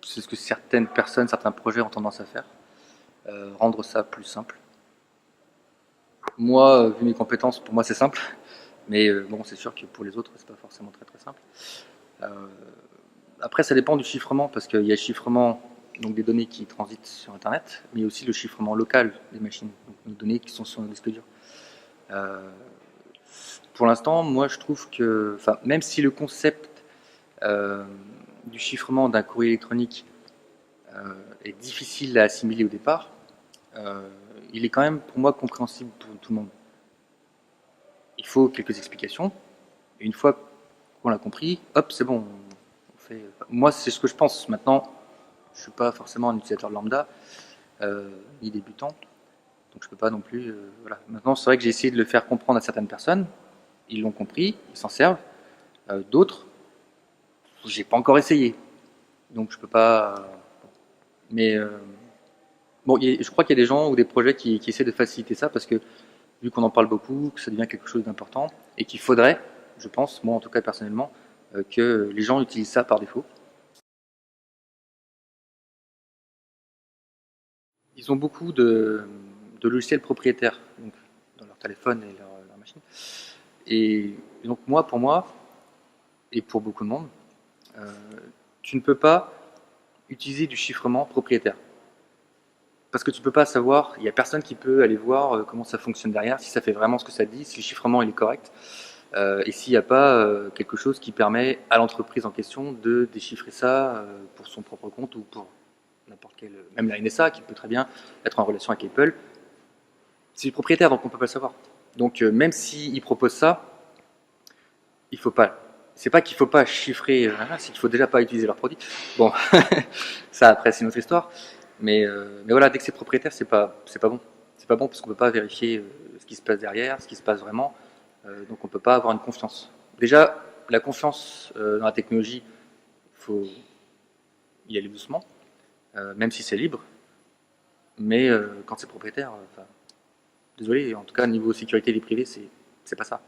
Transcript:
c'est ce que certaines personnes, certains projets ont tendance à faire, rendre ça plus simple. Moi, vu mes compétences, pour moi c'est simple, mais bon, c'est sûr que pour les autres, c'est pas forcément très très simple. Euh, Après, ça dépend du chiffrement, parce qu'il y a le chiffrement donc des données qui transitent sur Internet, mais il y a aussi le chiffrement local des machines, donc nos données qui sont sur un disque dur. Euh, pour l'instant, moi je trouve que, enfin, même si le concept euh, du chiffrement d'un courrier électronique est difficile à assimiler au départ, euh, il est quand même pour moi compréhensible pour tout le monde. Il faut quelques explications, et une fois qu'on l'a compris, hop, c'est bon. On fait... Moi, c'est ce que je pense. Maintenant, je ne suis pas forcément un utilisateur lambda, ni débutant, donc je ne peux pas non plus. Voilà. Maintenant, c'est vrai que j'ai essayé de le faire comprendre à certaines personnes. Ils l'ont compris, ils s'en servent. D'autres, j'ai pas encore essayé, donc je peux pas. Mais bon, je crois qu'il y a des gens ou des projets qui essaient de faciliter ça parce que vu qu'on en parle beaucoup, que ça devient quelque chose d'important et qu'il faudrait, je pense, moi en tout cas personnellement, que les gens utilisent ça par défaut. Ils ont beaucoup de logiciels propriétaires donc, dans leur téléphone et leur machine. Et donc moi, pour moi, et pour beaucoup de monde, euh, tu ne peux pas utiliser du chiffrement propriétaire. Parce que tu ne peux pas savoir, il n'y a personne qui peut aller voir comment ça fonctionne derrière, si ça fait vraiment ce que ça dit, si le chiffrement il est correct, et s'il n'y a pas quelque chose qui permet à l'entreprise en question de déchiffrer ça pour son propre compte ou pour n'importe quel, même la NSA qui peut très bien être en relation avec Apple. C'est le propriétaire, donc on ne peut pas le savoir. Donc même s'il propose ça, il faut pas. C'est pas qu'il faut pas chiffrer, c'est qu'il faut déjà pas utiliser leurs produits. Bon, ça après c'est une autre histoire. Mais voilà, dès que c'est propriétaire, c'est pas bon. C'est pas bon parce qu'on peut pas vérifier ce qui se passe derrière, ce qui se passe vraiment. Donc on peut pas avoir une confiance. Déjà, la confiance dans la technologie, il faut y aller doucement, même si c'est libre. Mais quand c'est propriétaire, désolé, en tout cas niveau sécurité des privés, c'est pas ça.